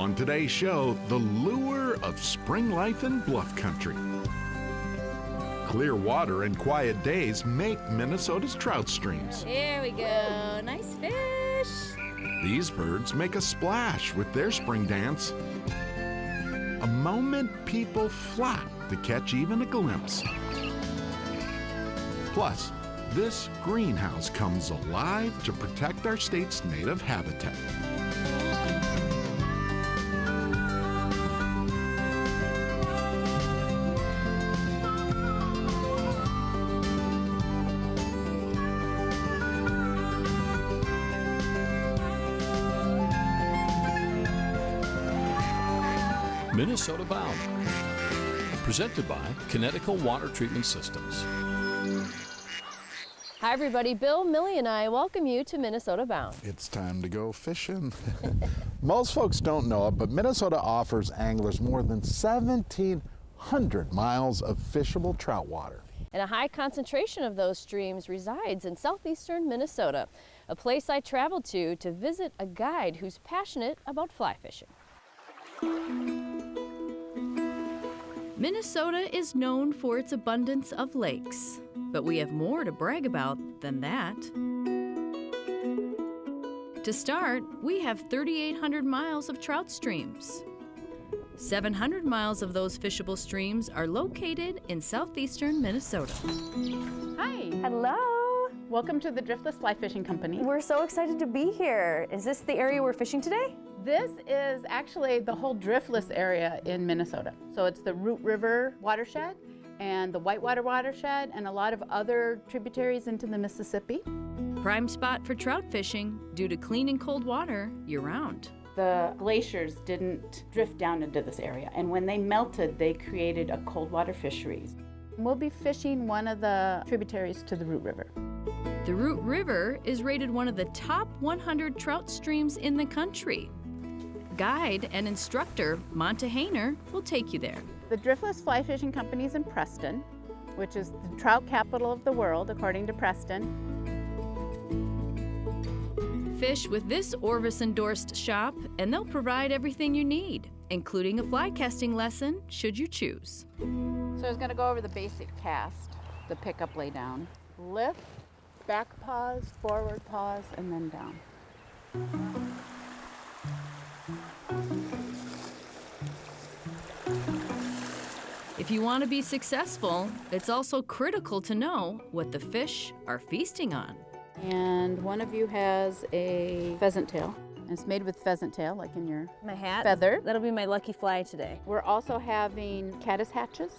On today's show, the lure of spring life in bluff country. Clear water and quiet days make Minnesota's trout streams. Here we go, nice fish. These birds make a splash with their spring dance. A moment people flock to catch even a glimpse. Plus, this greenhouse comes alive to protect our state's native habitat. Minnesota Bound, presented by Connecticut Water Treatment Systems. Hi everybody, Bill, Millie and I welcome you to Minnesota Bound. It's time to go fishing. Most folks don't know it, but Minnesota offers anglers more than 1,700 miles of fishable trout water. And a high concentration of those streams resides in southeastern Minnesota, a place I traveled to visit a guide who's passionate about fly fishing. Minnesota is known for its abundance of lakes, but we have more to brag about than that. To start, we have 3,800 miles of trout streams. 700 miles of those fishable streams are located in southeastern Minnesota. Hi. Hello. Welcome to the Driftless Fly Fishing Company. We're so excited to be here. Is this the area we're fishing today? This is actually the whole Driftless area in Minnesota. So it's the Root River watershed and the Whitewater watershed and a lot of other tributaries into the Mississippi. Prime spot for trout fishing due to clean and cold water year-round. The glaciers didn't drift down into this area, and when they melted, they created a cold water fisheries. We'll be fishing one of the tributaries to the Root River. The Root River is rated one of the top 100 trout streams in the country. Guide and instructor Monta Hayner will take you there. The Driftless Fly Fishing Company is in Preston, which is the trout capital of the world, according to Preston. Fish with this Orvis-endorsed shop, and they'll provide everything you need, including a fly casting lesson, should you choose. So I was going to go over the basic cast, the pick up, lay down. Lift, back pause, forward pause, and then down. If you want to be successful, it's also critical to know what the fish are feasting on. And one of you has a pheasant tail. And it's made with pheasant tail, like in your My hat? feather. That'll be my lucky fly today. We're also having caddis hatches.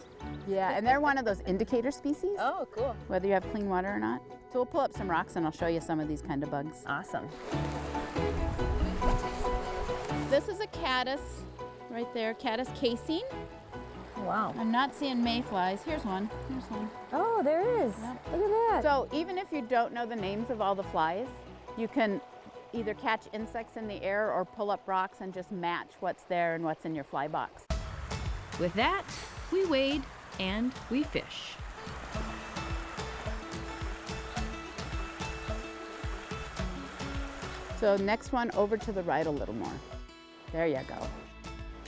Yeah, and they're one of those indicator species, Oh, cool. whether you have clean water or not. So we'll pull up some rocks and I'll show you some of these kind of bugs. Awesome. This is a caddis right there, caddis casing. Wow. I'm not seeing mayflies. Here's one. Here's one. Oh, there is. Yep. Look at that. So even if you don't know the names of all the flies, you can either catch insects in the air or pull up rocks and just match what's there and what's in your fly box. With that, we wade and we fish. So next one, over to the right a little more. There you go.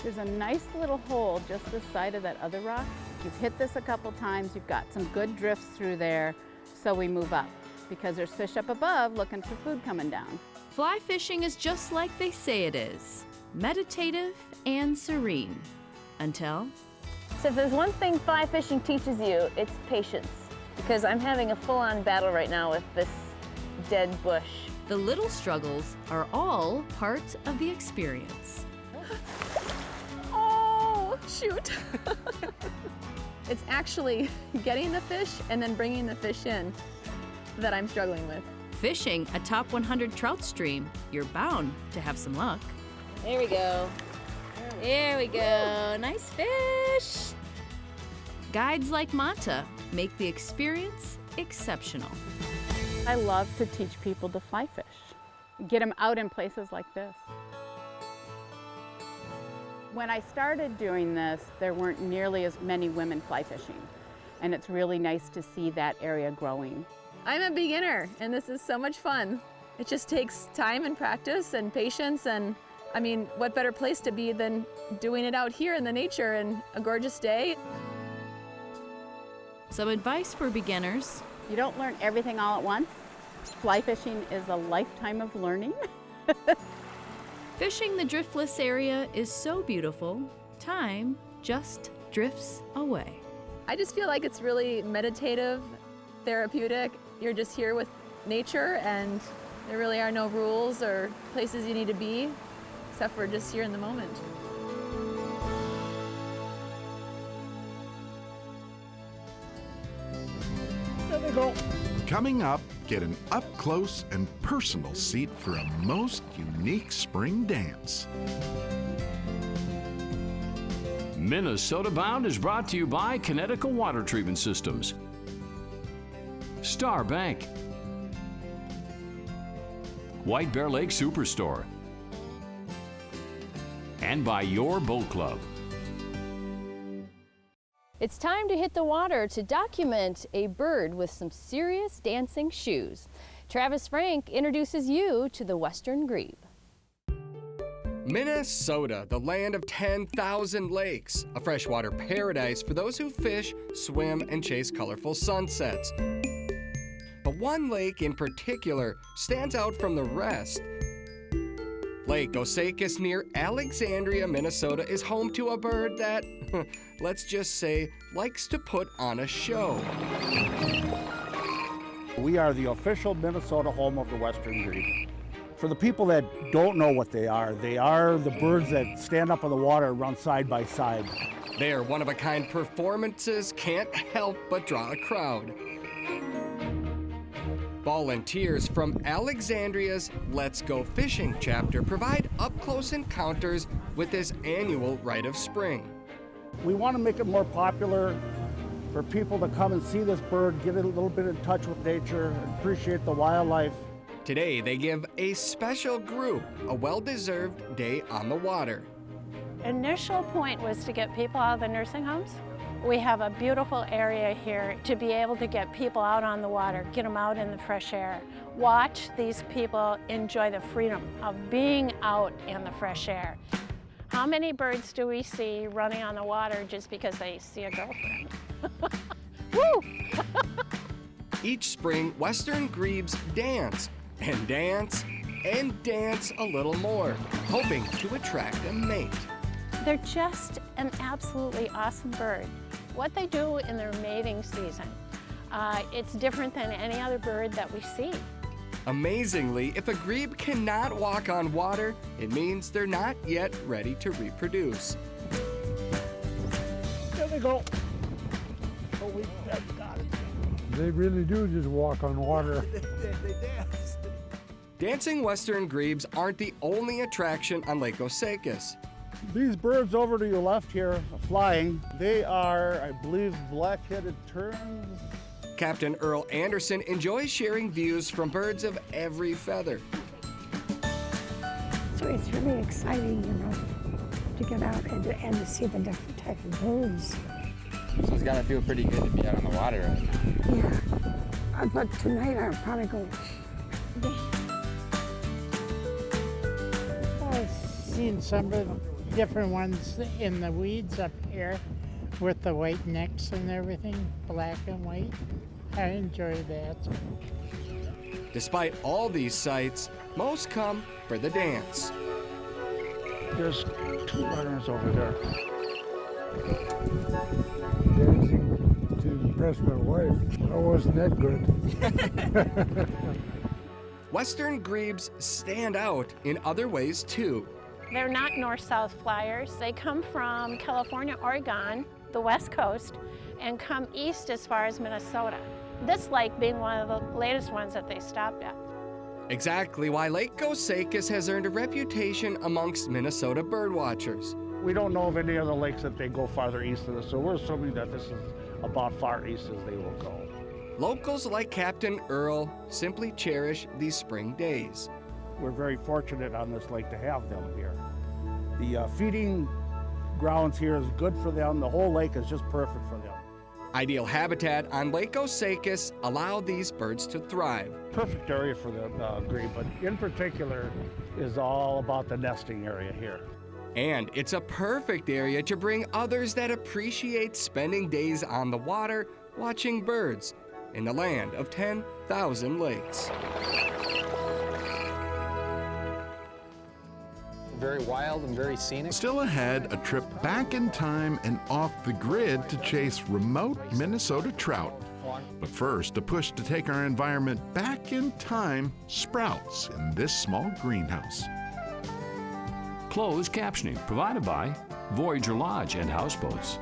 There's a nice little hole just this side of that other rock. You've hit this a couple times, you've got some good drifts through there, so we move up because there's fish up above looking for food coming down. Fly fishing is just like they say it is, meditative and serene. Until So if there's one thing fly fishing teaches you, it's patience. Because I'm having a full-on battle right now with this dead bush. the little struggles are all part of the experience. Oh, shoot. It's actually getting the fish and then bringing the fish in that I'm struggling with. Fishing a top 100 trout stream, you're bound to have some luck. There we go. There we go. Nice fish. Guides like Monta make the experience exceptional. I love to teach people to fly fish, get them out in places like this. When I started doing this, there weren't nearly as many women fly fishing, and it's really nice to see that area growing. I'm a beginner, and this is so much fun. It just takes time and practice and patience, and I mean, what better place to be than doing it out here in the nature and a gorgeous day? Some advice for beginners. You don't learn everything all at once. Fly fishing is a lifetime of learning. Fishing the Driftless area is so beautiful, time just drifts away. I just feel like it's really meditative, therapeutic. You're just here with nature, and there really are no rules or places you need to be, except for just here in the moment. There they go. Coming up, get an up-close and personal seat for a most unique spring dance. Minnesota Bound is brought to you by Connecticut Water Treatment Systems, Star Bank, White Bear Lake Superstore, and by your boat club. It's time to hit the water to document a bird with some serious dancing shoes. Travis Frank introduces you to the Western Grebe. Minnesota, the land of 10,000 lakes, a freshwater paradise for those who fish, swim, and chase colorful sunsets. But one lake in particular stands out from the rest. Lake Osakis near Alexandria, Minnesota is home to a bird that, let's just say, likes to put on a show. We are the official Minnesota home of the Western Grebe. For the people that don't know what they are the birds that stand up in the water and run side by side. Their one-of-a-kind performances can't help but draw a crowd. Volunteers from Alexandria's Let's Go Fishing chapter provide up-close encounters with this annual rite of spring. We want to make it more popular for people to come and see this bird, get a little bit in touch with nature, appreciate the wildlife. Today, they give a special group a well-deserved day on the water. Initial point was to get people out of the nursing homes. We have a beautiful area here to be able to get people out on the water, get them out in the fresh air. Watch these people enjoy the freedom of being out in the fresh air. How many birds do we see running on the water just because they see a girlfriend? Woo! Each spring, Western Grebes dance and dance and dance a little more, hoping to attract a mate. They're just an absolutely awesome bird. What they do in their mating season, it's different than any other bird that we see. Amazingly, if a grebe cannot walk on water, it means they're not yet ready to reproduce. There they go. Oh, we got it. They really do just walk on water. They dance. Dancing Western Grebes aren't the only attraction on Lake Osakis. These birds over to your left here, flying, they are, I believe, black-headed terns. Captain Earl Anderson enjoys sharing views from birds of every feather. So it's really exciting, you know, to get out and to see the different type of birds. So it's gotta feel pretty good to be out on the water, right? Yeah, but tonight I'll probably go. I've seen some of the different ones in the weeds up here with the white necks and everything, black and white. I enjoy that. Despite all these sights, most come for the dance. There's two runners over there. Dancing to impress my wife. I wasn't that good. Western Grebes stand out in other ways too. They're not north-south flyers. They come from California, Oregon, the West Coast, and come east as far as Minnesota. This lake being one of the latest ones that they stopped at. Exactly why Lake Osakis has earned a reputation amongst Minnesota birdwatchers. We don't know of any other lakes that they go farther east of this, so we're assuming that this is about far east as they will go. Locals like Captain Earl simply cherish these spring days. We're very fortunate on this lake to have them here. The feeding grounds here is good for them. The whole lake is just perfect for them. Ideal habitat on Lake Osakis allow these birds to thrive. Perfect area for the grebe, but in particular, is all about the nesting area here. And it's a perfect area to bring others that appreciate spending days on the water watching birds in the land of 10,000 lakes. Very wild and very scenic. Still ahead, a trip back in time and off the grid to chase remote Minnesota trout. But first, a push to take our environment back in time sprouts in this small greenhouse. Closed captioning provided by Voyager Lodge and Houseboats.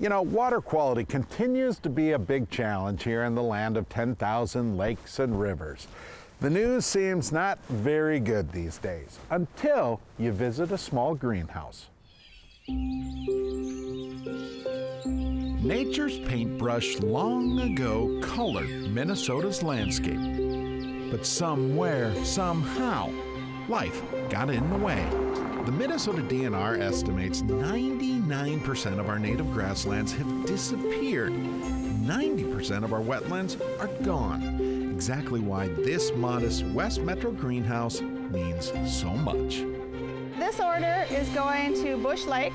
You know, water quality continues to be a big challenge here in the land of 10,000 lakes and rivers. The news seems not very good these days until you visit a small greenhouse. Nature's paintbrush long ago colored Minnesota's landscape. But somewhere, somehow, life got in the way. The Minnesota DNR estimates 99% of our native grasslands have disappeared. 90% of our wetlands are gone. Exactly why this modest West Metro greenhouse means so much. This order is going to Bush Lake,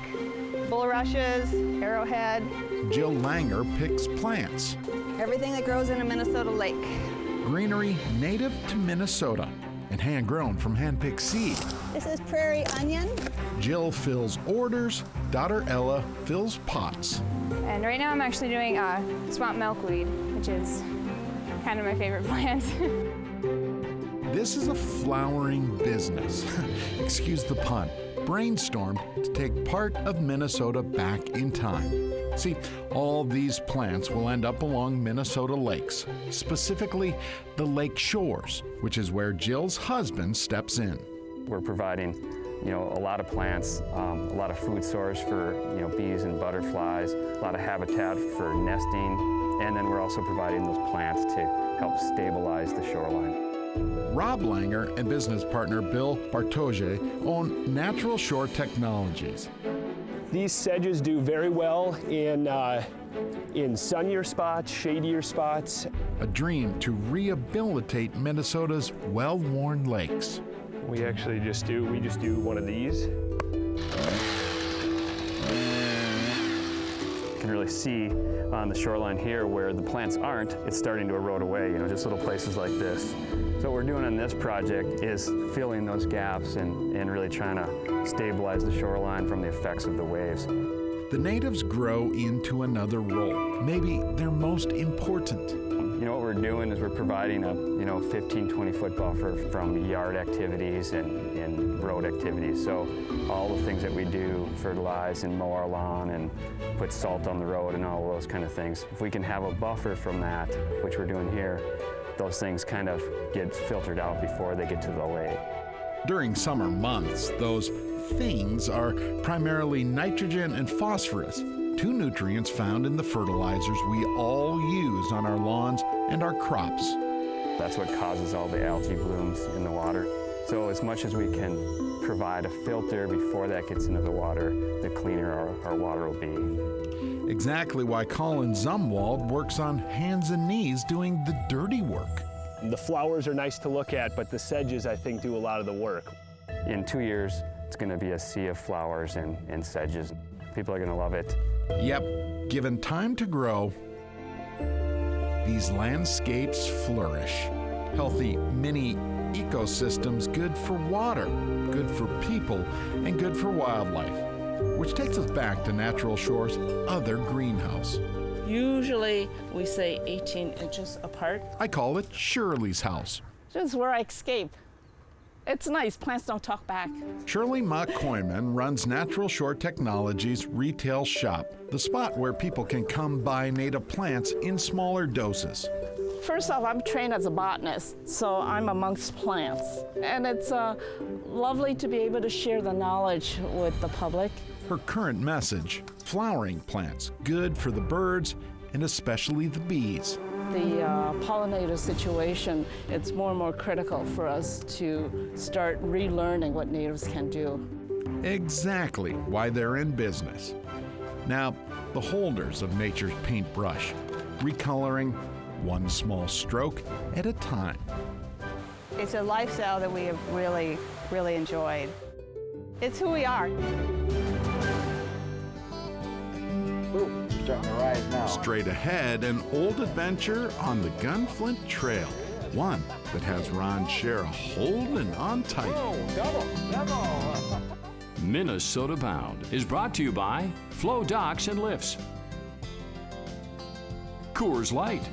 bulrushes, arrowhead. Jill Langer picks plants. Everything that grows in a Minnesota lake. Greenery native to Minnesota and hand-grown from hand-picked seed. This is prairie onion. Jill fills orders, daughter Ella fills pots. And right now I'm actually doing swamp milkweed, which is kind of my favorite plant. This is a flowering business. Excuse the pun. Brainstormed to take part of Minnesota back in time. See, all these plants will end up along Minnesota lakes, specifically the lake shores, which is where Jill's husband steps in. We're providing, a lot of plants, a lot of food source for, bees and butterflies, a lot of habitat for nesting, and then we're also providing those plants to help stabilize the shoreline. Rob Langer and business partner Bill Bartoje own Natural Shore Technologies. These sedges do very well in sunnier spots, shadier spots. A dream to rehabilitate Minnesota's well-worn lakes. We actually just do one of these. You can really see on the shoreline here where the plants aren't, it's starting to erode away, just little places like this. So what we're doing on this project is filling those gaps and really trying to stabilize the shoreline from the effects of the waves. The natives grow into another role, maybe their most important. What we're doing is we're providing a 15, 20-foot buffer from yard activities and road activities. So all the things that we do, fertilize and mow our lawn and put salt on the road and all those kind of things. If we can have a buffer from that, which we're doing here, those things kind of get filtered out before they get to the lake. During summer months, those things are primarily nitrogen and phosphorus, two nutrients found in the fertilizers we all use on our lawns and our crops. That's what causes all the algae blooms in the water. So as much as we can provide a filter before that gets into the water, the cleaner our water will be. Exactly why Colin Zumwald works on hands and knees doing the dirty work. The flowers are nice to look at, but the sedges, I think, do a lot of the work. In 2 years, it's going to be a sea of flowers and sedges. People are going to love it. Yep, given time to grow, these landscapes flourish. Healthy mini ecosystems good for water, good for people, and good for wildlife. Which takes us back to Natural Shore's other greenhouse. Usually we say 18 inches apart. I call it Shirley's house. This is where I escape. It's nice, plants don't talk back. Shirley Mock-Koyman runs Natural Shore Technologies retail shop, the spot where people can come buy native plants in smaller doses. First off, I'm trained as a botanist, so I'm amongst plants. And it's lovely to be able to share the knowledge with the public. Her current message, flowering plants, good for the birds and especially the bees. the pollinator situation, it's more and more critical for us to start relearning what natives can do. Exactly why they're in business. Now, the holders of nature's paintbrush, recoloring one small stroke at a time. It's a lifestyle that we have really, really enjoyed. It's who we are. Ooh, starting to rise now. Straight ahead, an old adventure on the Gunflint Trail. One that has Ron Shera holding on tight. Double. Minnesota Bound is brought to you by Flow Docks and Lifts, Coors Light,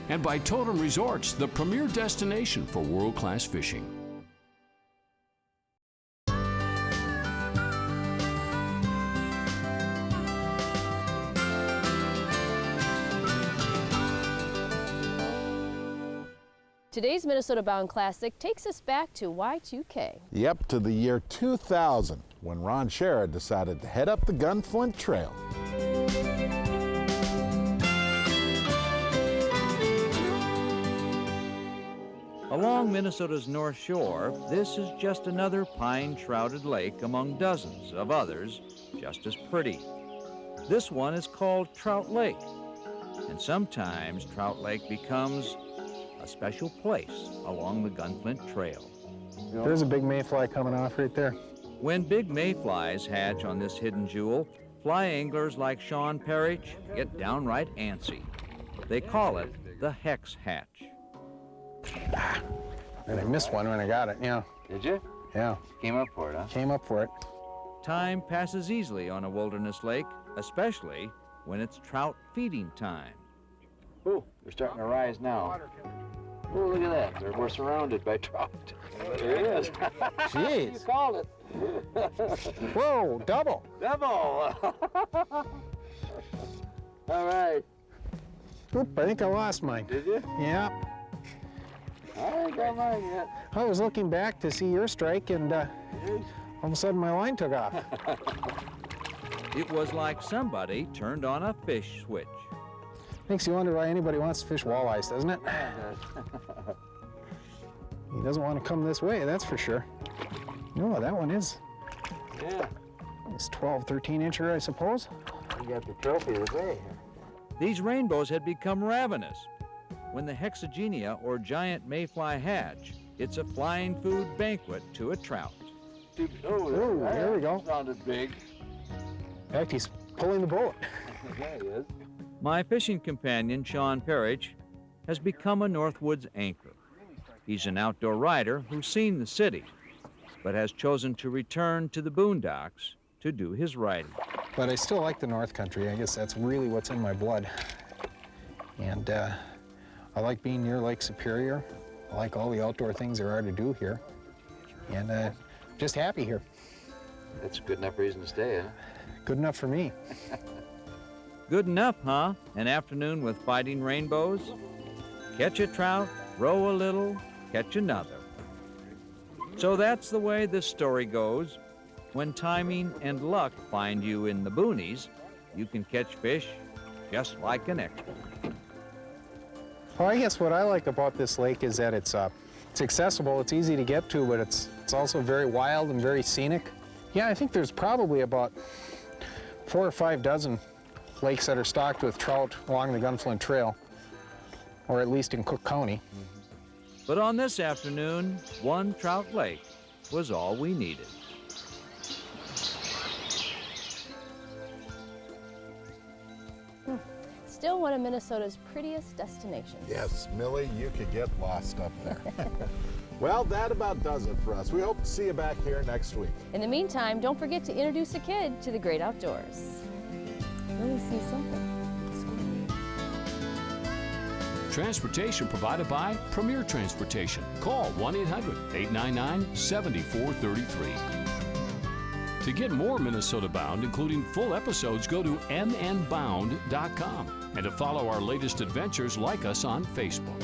and by Totem Resorts, the premier destination for world-class fishing. Today's Minnesota Bound Classic takes us back to Y2K. Yep, to the year 2000, when Ron Shera decided to head up the Gunflint Trail. Along Minnesota's North Shore, this is just another pine-shrouded lake among dozens of others just as pretty. This one is called Trout Lake, and sometimes Trout Lake becomes a special place along the Gunflint Trail. There's a big mayfly coming off right there. When big mayflies hatch on this hidden jewel, fly anglers like Sean Parrish get downright antsy. They call it the hex hatch. And I missed one when I got it, yeah. Did you? Yeah. Came up for it, huh? Came up for it. Time passes easily on a wilderness lake, especially when it's trout feeding time. Ooh, they're starting to rise now. Ooh, look at that. We're surrounded by trout. There it is. Jeez. You called it. Whoa, double. Double. All right. Oop, I think I lost mine. Did you? Yeah. I ain't got mine yet. I was looking back to see your strike, and all of a sudden my line took off. It was like somebody turned on a fish switch. Makes you wonder why anybody wants to fish walleyes, doesn't it? He doesn't want to come this way, that's for sure. No, that one is. Yeah. It's 12, 13-incher, I suppose. You got the trophy today. These rainbows had become ravenous. When the hexagenia or giant mayfly hatch, it's a flying food banquet to a trout. Oh, there we go. Sounded big. In fact, he's pulling the boat. Yeah, he is. My fishing companion, Sean Parrish, has become a Northwoods anchor. He's an outdoor rider who's seen the city, but has chosen to return to the boondocks to do his riding. But I still like the North Country. I guess that's really what's in my blood. And I like being near Lake Superior. I like all the outdoor things there are to do here. And just happy here. That's a good enough reason to stay, huh? Good enough for me. Good enough, huh? An afternoon with fighting rainbows? Catch a trout, row a little, catch another. So that's the way this story goes. When timing and luck find you in the boonies, you can catch fish just like an expert. Well, I guess what I like about this lake is that it's accessible, it's easy to get to, but it's also very wild and very scenic. Yeah, I think there's probably about 4 or 5 dozen lakes that are stocked with trout along the Gunflint Trail, or at least in Cook County. But on this afternoon, one trout lake was all we needed. Still one of Minnesota's prettiest destinations. Yes, Millie, you could get lost up there. Well, that about does it for us. We hope to see you back here next week. In the meantime, don't forget to introduce a kid to the great outdoors. Let me see something. Transportation provided by Premier Transportation. Call 1-800-899-7433. To get more Minnesota Bound, including full episodes, go to mnbound.com. And to follow our latest adventures, like us on Facebook.